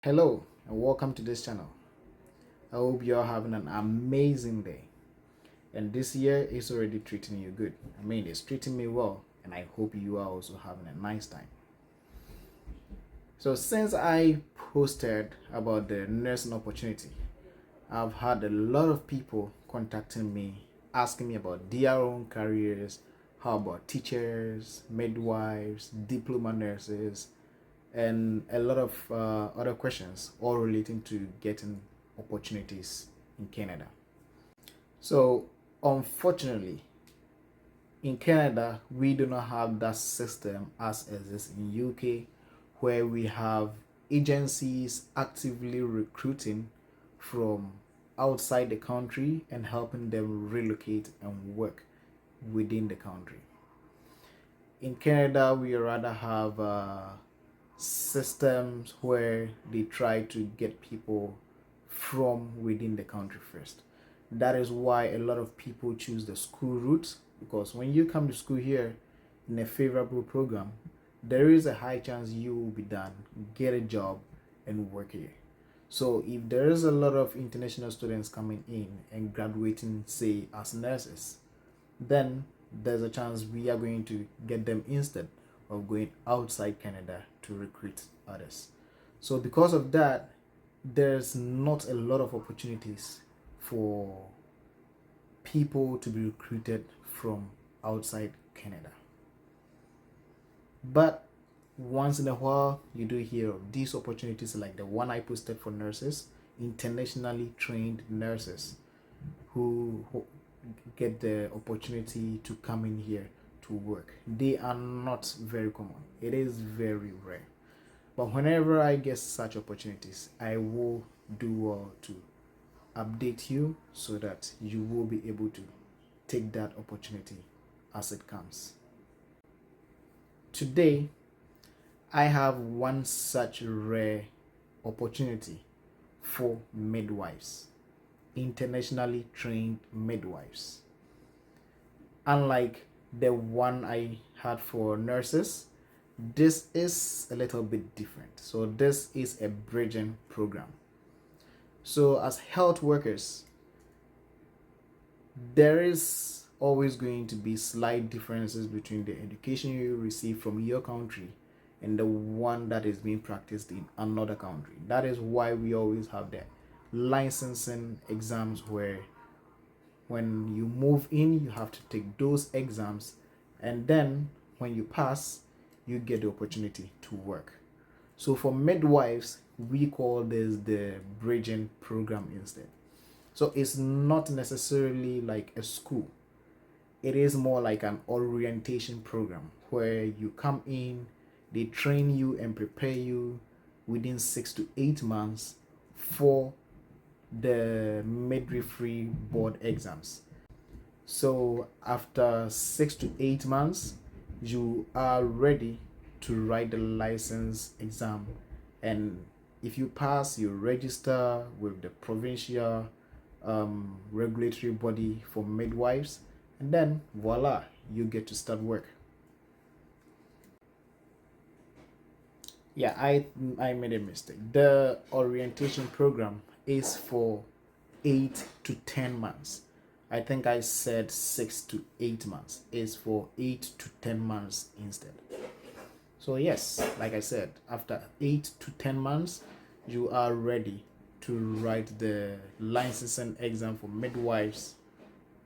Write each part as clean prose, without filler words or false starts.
Hello and welcome to this channel. I hope you're having an amazing day. And this year is already treating you good. It's treating me well, and I hope you are also having a nice time. So, since I posted about the nursing opportunity, I've had a lot of people contacting me asking me about their own careers. How about teachers, midwives, diploma nurses, and a lot of other questions, all relating to getting opportunities in Canada. So, unfortunately, in Canada, we do not have that system as exists in UK, where we have agencies actively recruiting from outside the country and helping them relocate and work within the country. In Canada, we rather have systems where they try to get people from within the country first. That is why a lot of people choose the school route, because when you come to school here in a favorable program, there is a high chance you will be done, get a job, and work here. So if there is a lot of international students coming in and graduating, say, as nurses, then there's a chance we are going to get them instead of going outside Canada to recruit others. So because of that, there's not a lot of opportunities for people to be recruited from outside Canada. But once in a while, you do hear of these opportunities like the one I posted for nurses, internationally trained nurses who get the opportunity to come in here to work. They are not very common. It is very rare. But whenever I get such opportunities, I will do well to update you so that you will be able to take that opportunity as it comes. Today, I have one such rare opportunity for midwives, internationally trained midwives. Unlike the one I had for nurses, this is a little bit different. So this is a bridging program. So as health workers, there is always going to be slight differences between the education you receive from your country and the one that is being practiced in another country. That is why we always have the licensing exams, where when you move in, you have to take those exams, and then when you pass, you get the opportunity to work. So for midwives, we call this the bridging program instead. So it's not necessarily like a school. It is more like an orientation program where you come in, they train you and prepare you within 6 to 8 months for the midwifery board exams. So after 6 to 8 months, you are ready to write the license exam, and if you pass, you register with the provincial regulatory body for midwives, and then voila, you get to start work. Yeah, I made a mistake. The orientation program is for 8 to 10 months. I think I said 6 to 8 months. It's for 8 to 10 months instead. So yes, like I said, after 8 to 10 months, you are ready to write the licensing exam for midwives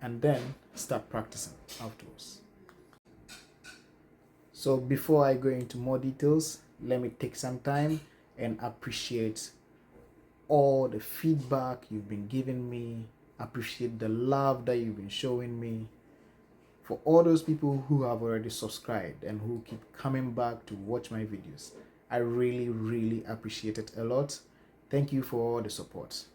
and then start practicing afterwards. So before I go into more details, let me take some time and appreciate all the feedback you've been giving me, appreciate the love that you've been showing me. For all those people who have already subscribed and who keep coming back to watch my videos, I really appreciate it a lot. Thank you for all the support.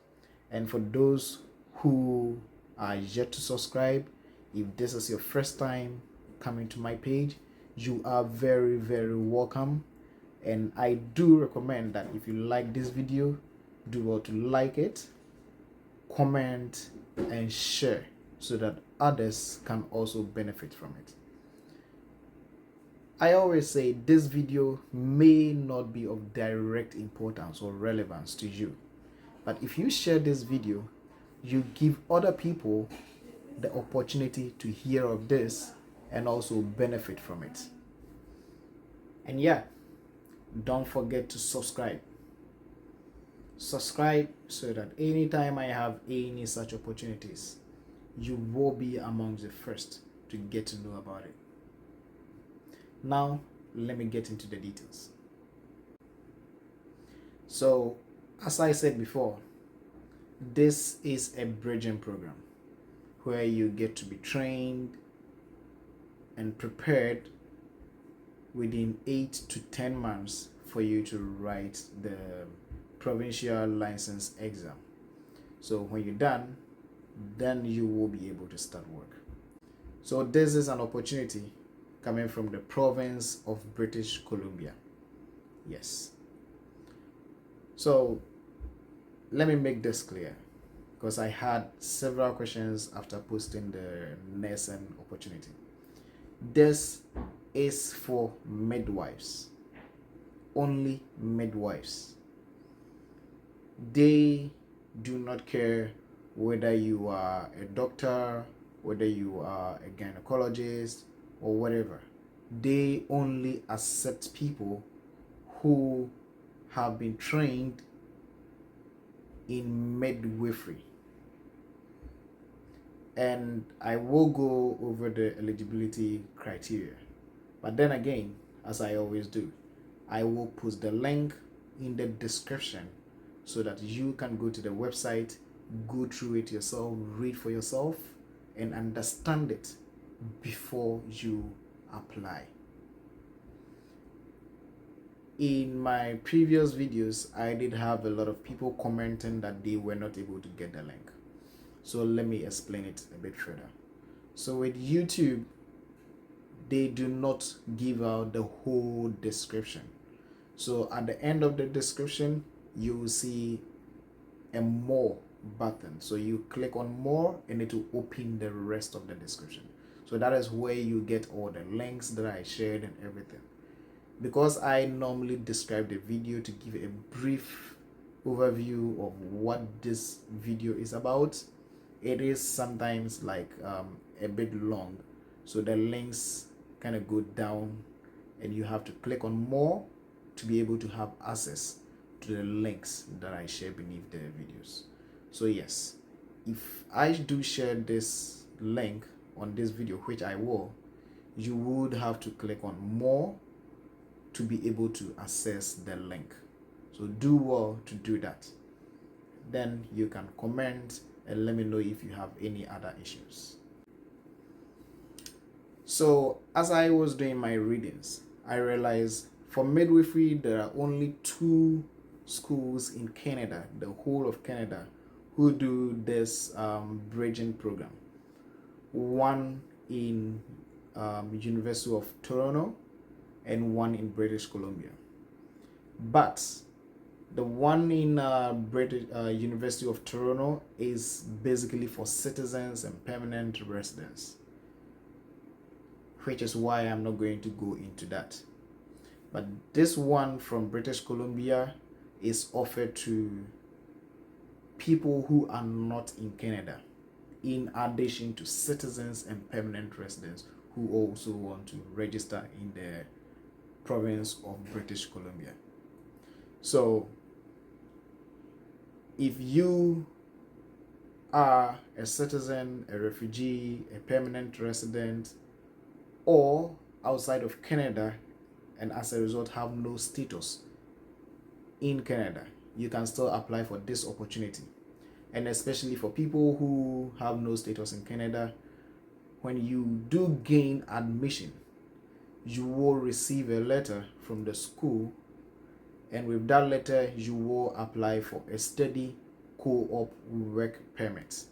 And for those who are yet to subscribe, if this is your first time coming to my page, you are very welcome. And I do recommend that if you like this video, do well to like it, comment, and share so that others can also benefit from it. I always say this video may not be of direct importance or relevance to you, but if you share this video, you give other people the opportunity to hear of this and also benefit from it. And yeah, don't forget to subscribe. Subscribe so that anytime I have any such opportunities, you will be amongst the first to get to know about it. Now, let me get into the details. So, as I said before, this is a bridging program where you get to be trained and prepared within 8 to 10 months for you to write the provincial license exam. So when you're done, then you will be able to start work. So this is an opportunity coming from the province of British Columbia. Yes. So let me make this clear, because I had several questions after posting the nursing opportunity. This is for midwives, only midwives. They do not care whether you are a doctor, whether you are a gynecologist, or whatever. They only accept people who have been trained in midwifery. And I will go over the eligibility criteria. But then again, as I always do, I will post the link in the description so that you can go to the website, go through it yourself, read for yourself, and understand it before you apply. In my previous videos, I did have a lot of people commenting that they were not able to get the link. So let me explain it a bit further. So with YouTube, they do not give out the whole description. So at the end of the description, you will see a more button. So you click on more and it will open the rest of the description. So that is where you get all the links that I shared and everything. Because I normally describe the video to give a brief overview of what this video is about, it is sometimes like a bit long. So the links kind of go down and you have to click on more to be able to have access to the links that I share beneath the videos. So yes, if I do share this link on this video, which I will, you would have to click on more to be able to access the link. So do well to do that. Then you can comment and let me know if you have any other issues. So as I was doing my readings, I realized for midwifery there are only 2 schools in Canada, the whole of Canada, who do this bridging program. One in University of Toronto and one in British Columbia. But the one in University of Toronto is basically for citizens and permanent residents, which is why I'm not going to go into that. But this one from British Columbia is offered to people who are not in Canada, in addition to citizens and permanent residents who also want to register in the province of British Columbia. So if you are a citizen, a refugee, a permanent resident, or outside of Canada, and as a result have no status in Canada, you can still apply for this opportunity. And especially for people who have no status in Canada, when you do gain admission, you will receive a letter from the school, and with that letter you will apply for a study co-op work permit,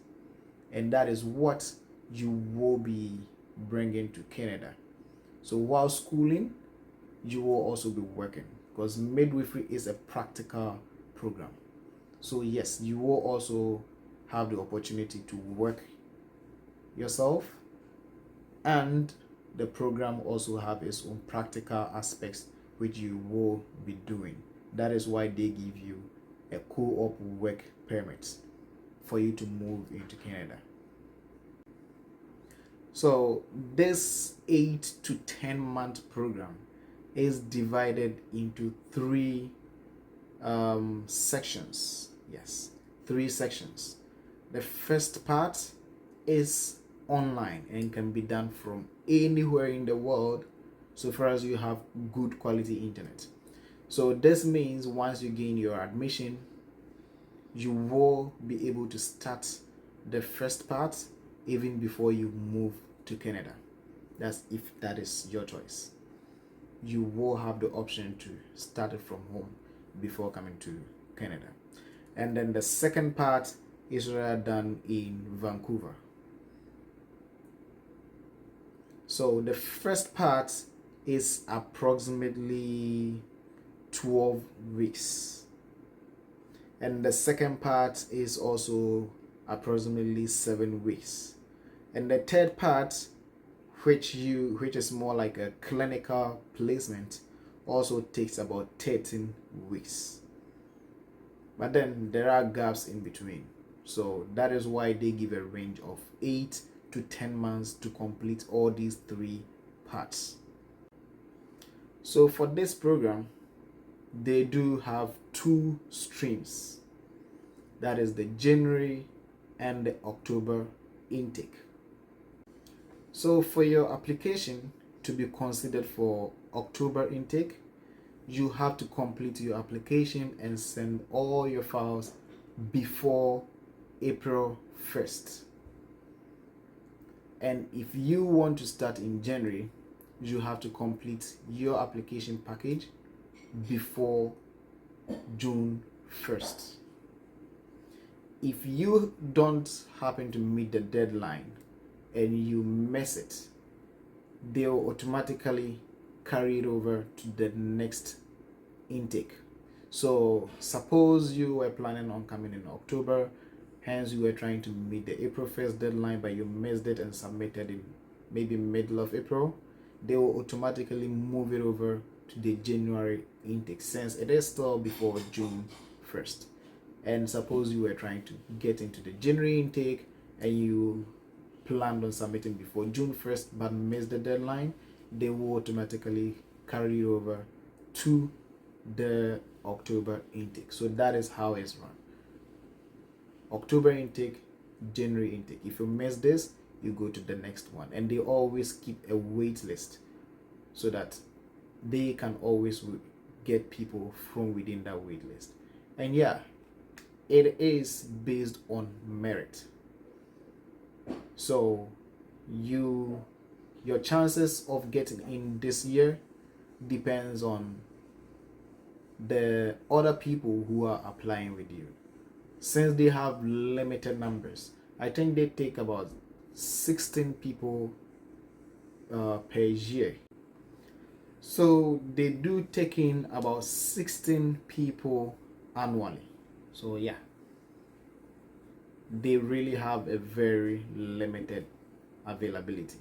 and that is what you will be bringing to Canada. So while schooling, you will also be working, because midwifery is a practical program. So yes, you will also have the opportunity to work yourself and the program also have its own practical aspects which you will be doing. That is why they give you a co-op work permit for you to move into Canada. So this 8 to 10 month program is divided into three sections. Yes, three sections. The first part is online and can be done from anywhere in the world, so far as you have good quality internet. So this means once you gain your admission, you will be able to start the first part even before you move to Canada. That's if that is your choice. You will have the option to start it from home before coming to Canada. And then the second part is rather done in Vancouver. So the first part is approximately 12 weeks. And the second part is also approximately 7 weeks. And the third part, which is more like a clinical placement, also takes about 13 weeks. But then there are gaps in between. So that is why they give a range of 8 to 10 months to complete all these three parts. So for this program, they do have two streams. That is the January and the October intake. So for your application to be considered for October intake, you have to complete your application and send all your files before April 1st. And if you want to start in January, you have to complete your application package before June 1st. If you don't happen to meet the deadline and you miss it, they'll automatically carry it over to the next intake. So suppose you were planning on coming in October, hence you were trying to meet the April 1st deadline, but you missed it and submitted in maybe middle of April, they will automatically move it over to the January intake since it is still before June 1st. And suppose you were trying to get into the January intake and you planned on submitting before June 1st but missed the deadline, they will automatically carry it over to the October intake. So that is how it's run. October intake, January intake. If you miss this, you go to the next one. And they always keep a wait list so that they can always get people from within that wait list. And yeah, it is based on merit. So your chances of getting in this year depends on the other people who are applying with you. Since they have limited numbers, I think they take about 16 people per year. So they do take in about 16 people annually. So yeah, they really have a very limited availability.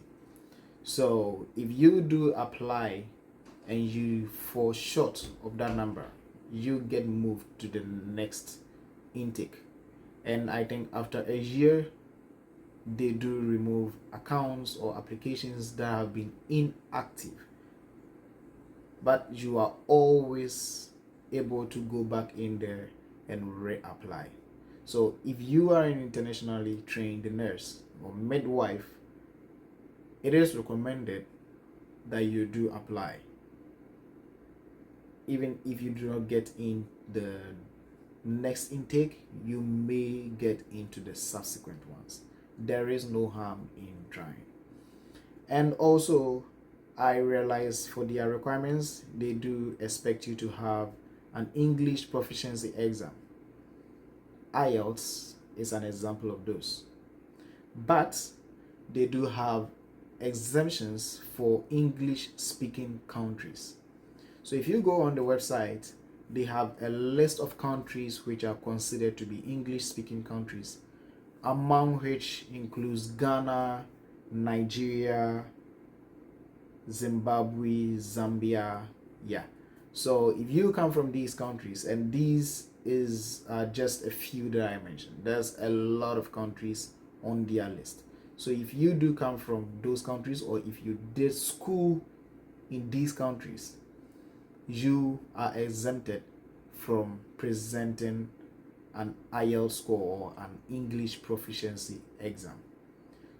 So if you do apply and you fall short of that number, you get moved to the next intake. And I think after a year, they do remove accounts or applications that have been inactive. But you are always able to go back in there and reapply. So if you are an internationally trained nurse or midwife, it is recommended that you do apply. Even if you do not get in the next intake, you may get into the subsequent ones. There is no harm in trying. And also, I realize for their requirements, they do expect you to have an English proficiency exam. IELTS is an example of those. But they do have exemptions for English speaking countries. So if you go on the website, they have a list of countries which are considered to be English speaking countries, among which includes Ghana, Nigeria, Zimbabwe, Zambia. Yeah. So if you come from these countries, and these is just a few that I mentioned, there's a lot of countries on their list. So if you do come from those countries, or if you did school in these countries, you are exempted from presenting an IELTS score or an English proficiency exam.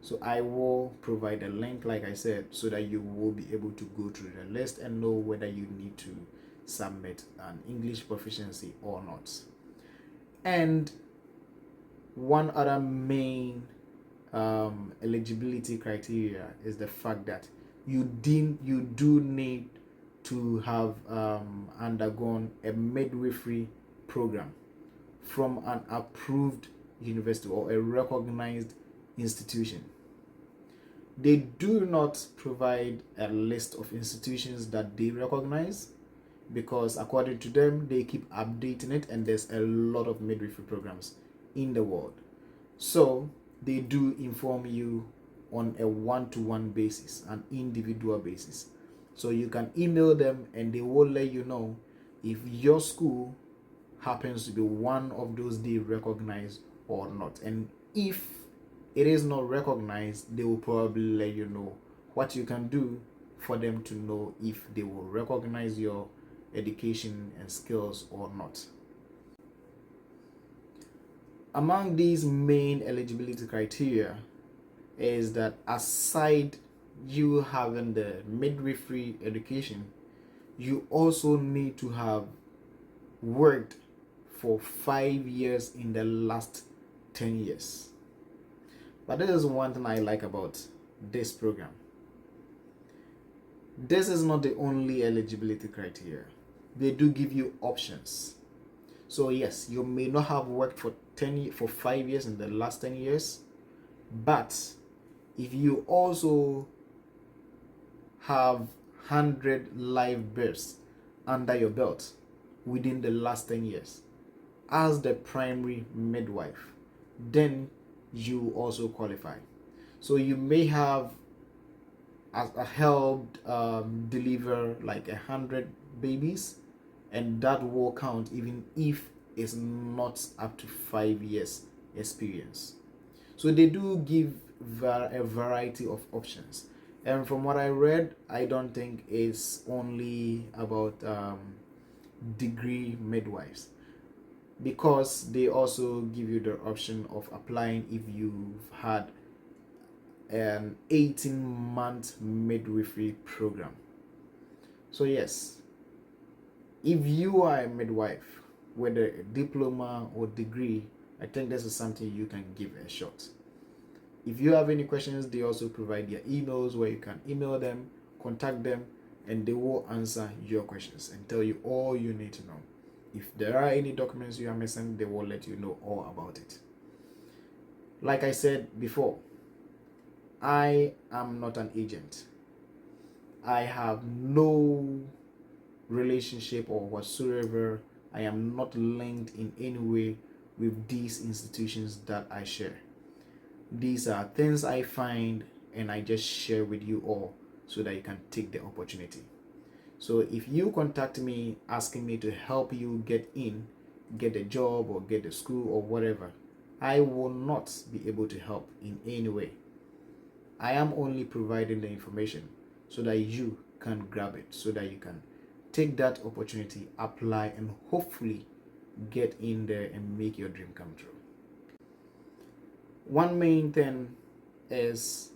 So I will provide a link, like I said, so that you will be able to go through the list and know whether you need to submit an English proficiency or not. And one other main eligibility criteria is the fact that you do need to have undergone a midwifery program from an approved university or a recognized institution. They do not provide a list of institutions that they recognize, because according to them, they keep updating it, and there's a lot of midwifery programs in the world. So they do inform you on a one-to-one basis, an individual basis. So you can email them and they will let you know if your school happens to be one of those they recognize or not. And if it is not recognized, they will probably let you know what you can do for them to know if they will recognize your education and skills or not. Among these main eligibility criteria is that aside you having the midwifery education, you also need to have worked for 5 years in the last 10 years. But this is one thing I like about this program. This is not the only eligibility criteria. They do give you options. So yes, you may not have worked for 5 years in the last 10 years, but if you also have 100 live births under your belt within the last 10 years as the primary midwife, then you also qualify. So you may have helped deliver like 100 babies, and that will count even if it's not up to 5 years experience. So they do give a variety of options, and from what I read, I don't think it's only about degree midwives, because they also give you the option of applying if you've had an 18-month midwifery program. So yes, if you are a midwife, whether a diploma or degree, I think this is something you can give a shot. If you have any questions, they also provide their emails where you can email them, contact them, and they will answer your questions and tell you all you need to know. If there are any documents you are missing, they will let you know all about it. Like I said before, I am not an agent. I have no relationship or whatsoever. I am not linked in any way with these institutions that I share. These are things I find and I just share with you all so that you can take the opportunity. So if you contact me asking me to help you get a job or get a school or whatever, I will not be able to help in any way. I am only providing the information so that you can grab it, so that you can take that opportunity, apply, and hopefully get in there and make your dream come true. One main thing is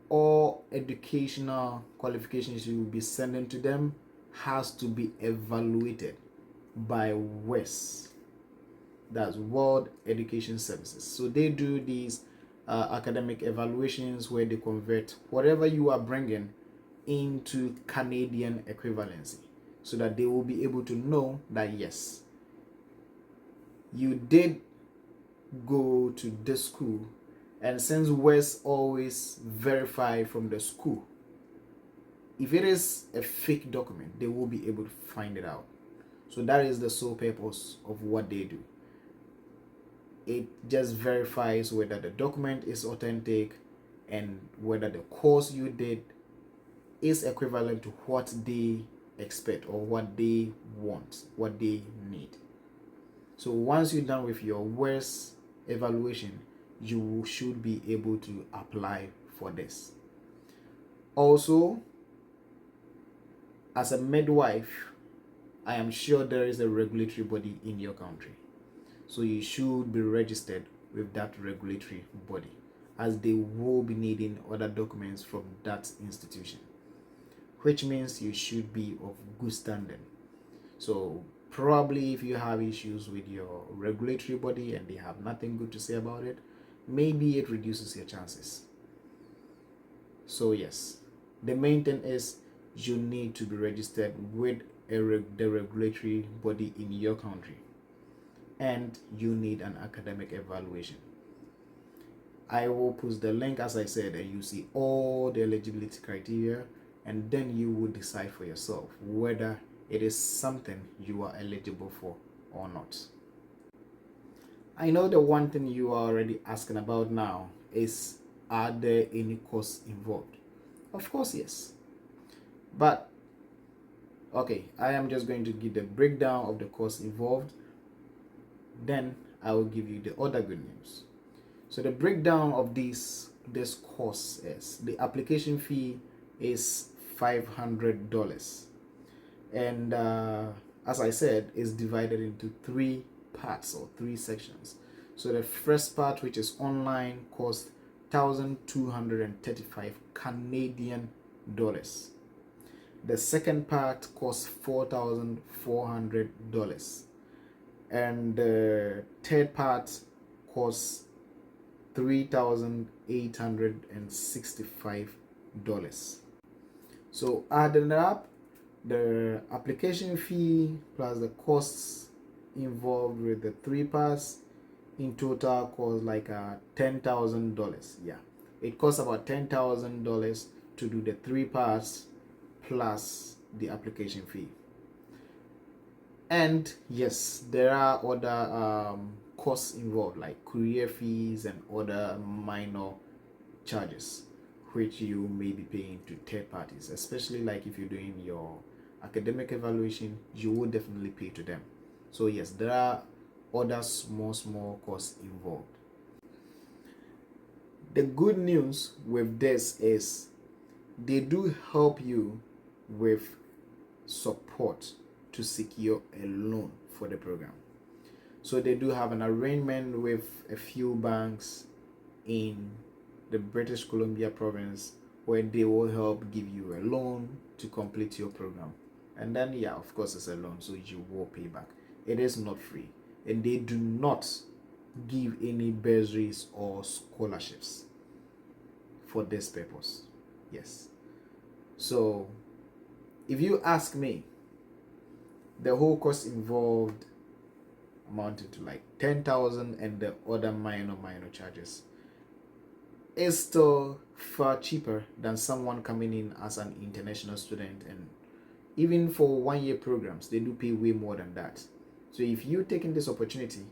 all educational qualifications you will be sending to them has to be evaluated by WES, that's World Education Services. So they do these academic evaluations where they convert whatever you are bringing into Canadian equivalency, so that they will be able to know that yes, you did go to this school, and since WES always verify from the school, if it is a fake document, they will be able to find it out. So that is the sole purpose of what they do. It just verifies whether the document is authentic and whether the course you did is equivalent to what they expect or what they want, what they need. So once you're done with your worst evaluation, you should be able to apply for this. Also, as a midwife, I am sure there is a regulatory body in your country. So you should be registered with that regulatory body, as they will be needing other documents from that institution, which means you should be of good standing. So probably if you have issues with your regulatory body and they have nothing good to say about it, maybe it reduces your chances. So yes, the main thing is you need to be registered with the regulatory body in your country, and you need an academic evaluation. I will post the link, as I said, and you see all the eligibility criteria, and then you will decide for yourself whether it is something you are eligible for or not. I know the one thing you are already asking about now is, are there any costs involved? Of course, yes. But okay, I am just going to give the breakdown of the costs involved. Then I will give you the other good news. So the breakdown of this course is, the application fee is $500, and as I said, is divided into 3 parts or 3 sections. So the first part, which is online, costs 1,235 Canadian dollars. The second part costs $4,400, and the third part costs $3,865. So adding up, the application fee plus the costs involved with the 3 parts in total costs like $10,000. Yeah, it costs about $10,000 to do the 3 parts plus the application fee. And yes, there are other costs involved, like courier fees and other minor charges which you may be paying to third parties, especially like if you're doing your academic evaluation, you will definitely pay to them. So yes, there are other small costs involved. The good news with this is they do help you with support to secure a loan for the program. So they do have an arrangement with a few banks in the British Columbia province where they will help give you a loan to complete your program. And then yeah, of course it's a loan, so you will pay back. It is not free, and they do not give any bursaries or scholarships for this purpose. Yes. So if you ask me, the whole cost involved amounted to like 10,000, and the other minor charges is still far cheaper than someone coming in as an international student, and even for 1-year programs they do pay way more than that. So if you're taking this opportunity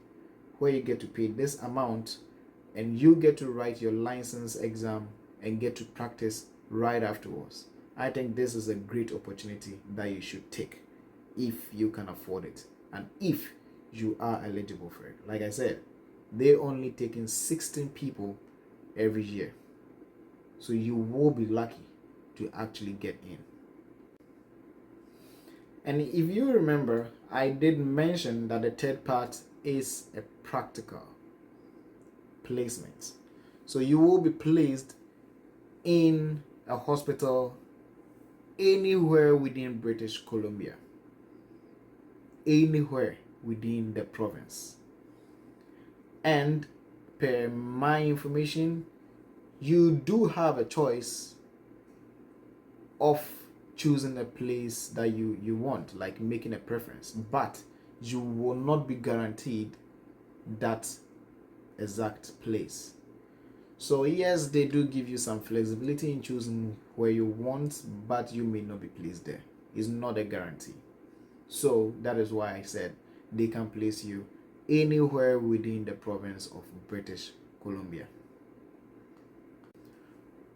where you get to pay this amount and you get to write your license exam and get to practice right afterwards, I think this is a great opportunity that you should take if you can afford it and if you are eligible for it. Like I said, they're only taking 16 people every year, so you will be lucky to actually get in. And if you remember, I did mention that the third part is a practical placement. So you will be placed in a hospital anywhere within British Columbia, anywhere within the province. And per my information, you do have a choice of choosing a place that you want, like making a preference, but you will not be guaranteed that exact place. So yes, they do give you some flexibility in choosing where you want, but you may not be placed there. It's not a guarantee. So that is why I said they can place you anywhere within the province of British Columbia.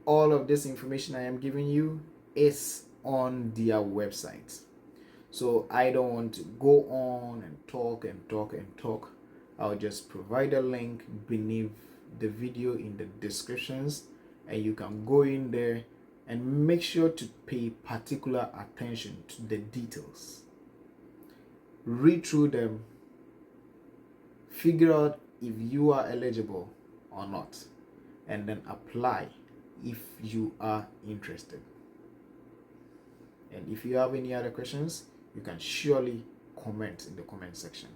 All of this information I am giving you is on their website. So I don't want to go on and talk and talk and talk. I'll just provide a link beneath the video in the descriptions, and you can go in there and make sure to pay particular attention to the details. Read through them, figure out if you are eligible or not, and then apply if you are interested. And if you have any other questions, you can surely comment in the comment section.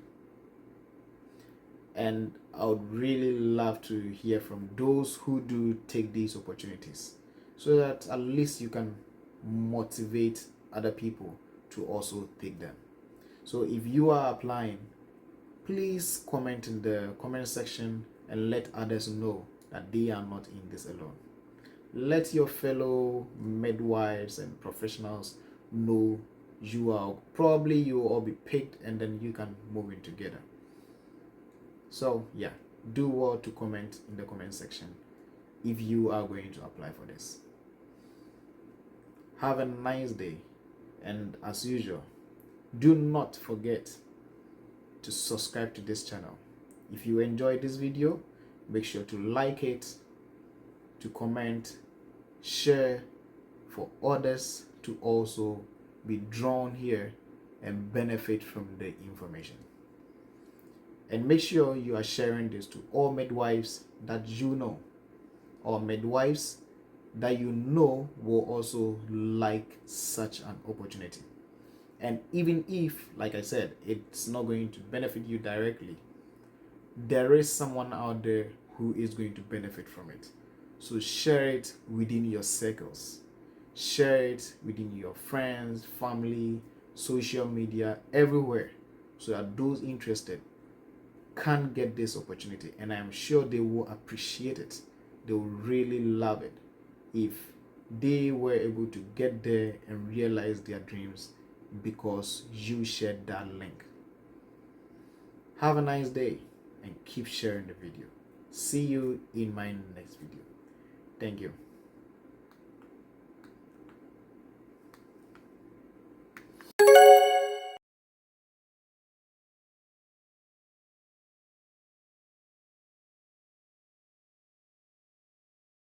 And I would really love to hear from those who do take these opportunities, so that at least you can motivate other people to also take them. So if you are applying, please comment in the comment section and let others know that they are not in this alone. Let your fellow midwives and professionals know you will all be picked, and then you can move in together. So yeah, do well to comment in the comment section if you are going to apply for this. Have a nice day, and as usual, do not forget to subscribe to this channel. If you enjoyed this video, make sure to like it, to comment, share for others to also be drawn here and benefit from the information. And make sure you are sharing this to all midwives that you know, or midwives that you know will also like such an opportunity. And even if, like I said, it's not going to benefit you directly, there is someone out there who is going to benefit from it. So share it within your circles. Share it within your friends, family, social media, everywhere, so that those interested can get this opportunity. And I'm sure they will appreciate it. They will really love it if they were able to get there and realize their dreams because you shared that link. Have a nice day and keep sharing the video. See you in my next video. Thank you.